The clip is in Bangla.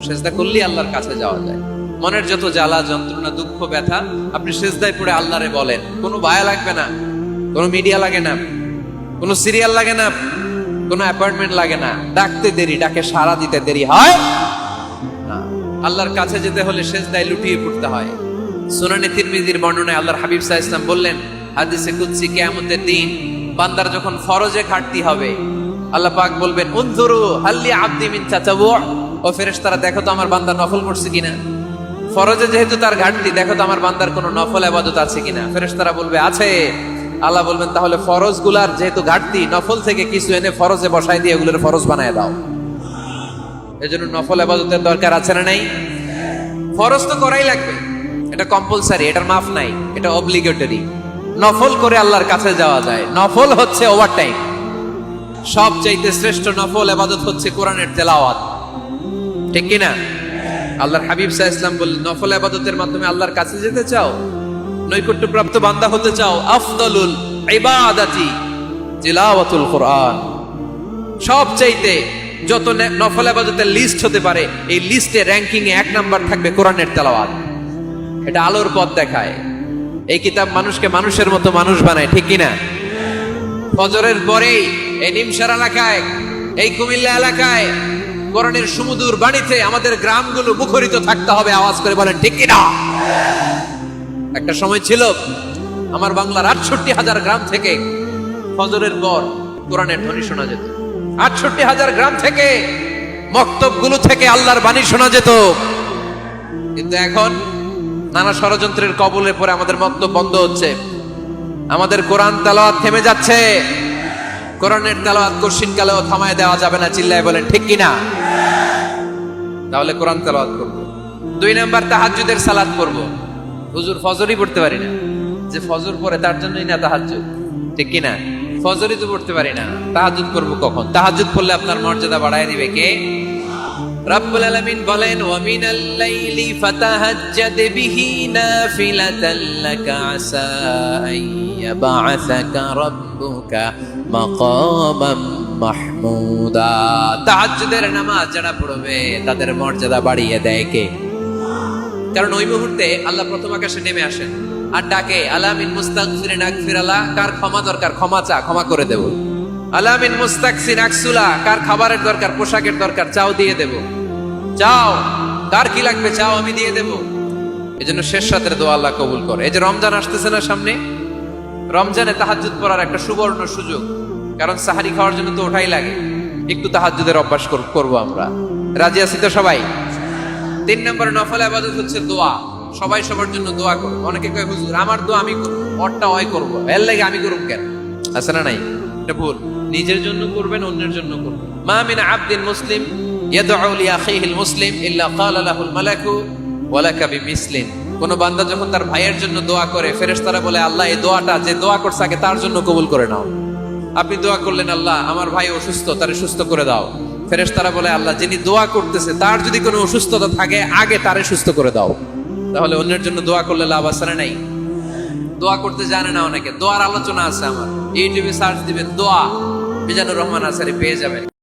সেজদা করলেই আল্লাহর কাছে যাওয়া যায়। মনের যত জ্বালা যন্ত্রণা দুঃখ ব্যথা আপনি সেজদায় পড়ে আল্লাহরে বলেন। কোনো বায়া লাগবে না, কোনো মিডিয়া লাগে না, কোনো সিরিয়াল লাগে না, কোনো অ্যাপয়েন্টমেন্ট লাগে না। ডাকতে দেরি, ডাকে সাড়া দিতে দেরি হয় না। আল্লাহর কাছে যেতে হলে সেজদায় লুটিয়ে পড়তে হয়। সুনানে তিরমিজির বর্ণনায় আল্লাহর হাবিব সাল্লাল্লাহু আলাইহি ওয়াসাল্লাম বললেন, হাদিসে কুদসি, কিয়ামতের দিন বান্দার যখন ফরজে ঘাটতি হবে, আল্লাহ পাক বলবেন, উনজুরু হাল্লি আবদি মিন তাতাওয়ু, ও ফেরেশতারা দেখো তো আমার বান্দা নফল করছে কিনা। ফরজে যেহেতু তার ঘাটতি, দেখো তো আমার বান্দার কোনো নফল ইবাদত আছে কিনা। ফেরেশতারা বলবে আছে। আল্লাহ বলবেন, তাহলে ফরজ গুলার যেহেতু ঘাটতি, নফল থেকে কিছু এনে ফরজে বসাই দিয়ে এগুলোর ফরজ বানায় দাও। এজন্য নফল ইবাদতের দরকার আছে না নাই? ফরজ তো করাই লাগবে, এটা কম্পালসারি, এটার মাফ নাই, এটা অব্লিগেটরি। নফল করে আল্লাহর কাছে যাওয়া যায়। নফল হচ্ছে ওভারটাইম। সবচাইতে শ্রেষ্ঠ নফল ইবাদত হচ্ছে কোরআনের তেলাওয়াত, ঠিক কি না? আল্লাহর হাবিব সাল্লাল্লাহু আলাইহি ওয়াসাল্লাম বললেন, নফল ইবাদতের মাধ্যমে আল্লাহর কাছে যেতে চাও, নৈকট্যপ্রাপ্ত বান্দা হতে চাও, আফদালুল ইবাদাতি তিলাওয়াতুল কোরআন। সবচাইতে যত নফল ইবাদতের লিস্ট হতে পারে, এই লিস্টে র‍্যাঙ্কিং এ 1 নাম্বার থাকবে কোরআনের তেলাওয়াত। এটা আলোর পথ দেখায়। এই কিতাব মানুষকে মানুষের মতো মানুষ বানায়, ঠিক কি না? ফজরের পরেই এই নিমসার এলাকায়, এই কুমিল্লা এলাকায় কোরআনের সুমধুর বাণীতে আমাদের গ্রামগুলো মুখরিত থাকতে হবে। আওয়াজ করে বলেন, ঠিক কি না? একটা সময় ছিল আমার বাংলার ৬৮,০০০ গ্রাম থেকে ফজরের পর কোরআনের ধ্বনি শোনা যেত। ৬৮,০০০ গ্রাম থেকে, মক্তবগুলো থেকে আল্লাহর বাণী শোনা যেত। কিন্তু এখন নানা ষড়যন্ত্রের কবলে পড়ে আমাদের মক্তব বন্ধ হচ্ছে, আমাদের কোরআন তেলাওয়াত থেমে যাচ্ছে। কোরআনের তেলাওয়াত কশিনকালেও থামায় দেওয়া যাবে না। চিল্লায় বলেন, ঠিক কি না? তাহলে কোরআন তেলাওয়াত করব। ২ নাম্বার, তাহাজ্জুদের সালাত করব। হুজুর ফজরই পড়তে পারি না, যে ফজর পড়ে তার জন্যই না তাহাজ্জুদ, ঠিক কি না? ফজরই তো পড়তে পারি না, তাহাজ্জুদ করব কখন? তাহাজ্জুদ পড়লে আপনার মর্যাদা বাড়ায় দিবে কে? রব্বুল আলামিন বলেন, ওয়া মিনাল লাইলি ফাতাহাজ্জাদ বিহি নাফিলাতান লাকা আসা আইয়াবা'আসাকা রাব্বুকা মাকামাম মাহমুদা। তাহাজ্জুদের নামাজ যারা পড়বে তাদের মর্যাদা বাড়িয়ে দেয় কে? কারণ ওই মুহূর্তে আল্লাহ প্রথম আকাশে নেমে আসেন আর ডাকে, আলা মিন মুস্তাগফিরিন আগফিরালা, কার ক্ষমা দরকার ক্ষমা চা, ক্ষমা করে দেব। আলা মিন মুস্তাকসিন আকসুলা, কার খাবারের দরকার, পোশাকের দরকার, চাও দিয়ে দেব। চাও, কার কি লাগবে চাও, আমি দিয়ে দেব। এজন্য শেষ রাতের দোয়া আল্লাহ কবুল করে। এই যে রমজান আসতেছে না সামনে, রমজানে তাহাজ্জুদ পড়ার একটা সুবর্ণ সুযোগ। কারণ সাহারি খাওয়ার জন্য তো ওঠাই লাগে, একটু তাহাজ্জুদের অভ্যাস করব আমরা। রাজি আছি তো সবাই? ৩ নম্বরে নফল ইবাদত হচ্ছে দোয়া। সবাই সবার জন্য দোয়া করো। অনেকে কয়, হুজুর আমার দোয়া আমি করব, ওরটা ওই করব, এর লাগে আমি করব কেন? আছে না নাই? এটা ভুল। নিজের জন্য করবেন, অন্যের জন্য করবেন। মা মিন আবদিন মুসলিম ইয়াদউ লিআখিহিল মুসলিম ইল্লা ক্বালা লাহুল মালাকু ওয়া লাকা বিমিসলিন। কোন বান্দা যখন তার ভাইয়ের জন্য দোয়া করে, ফেরেশতারা বলে, আল্লাহ এই দোয়াটা যে দোয়া করছে আগে তার জন্য কবুল করে নাও। আপনি দোয়া করলেন, আল্লাহ আমার ভাই অসুস্থ, তারে সুস্থ করে দাও। ফেরেশতারা বলে, আল্লাহ যিনি দোয়া করতেছে তার যদি কোনো অসুস্থতা থাকে আগে তারে সুস্থ করে দাও। তাহলে অন্যের জন্য দোয়া করলে লাভ আছে না নাই? দোয়া করতে জানে না অনেকে। দোয়ার আলোচনা আছে আমার, ইউটিউবে সার্চ দিবেন দোয়া, মিজানুর রহমান আসারি পেয়ে যাবেন।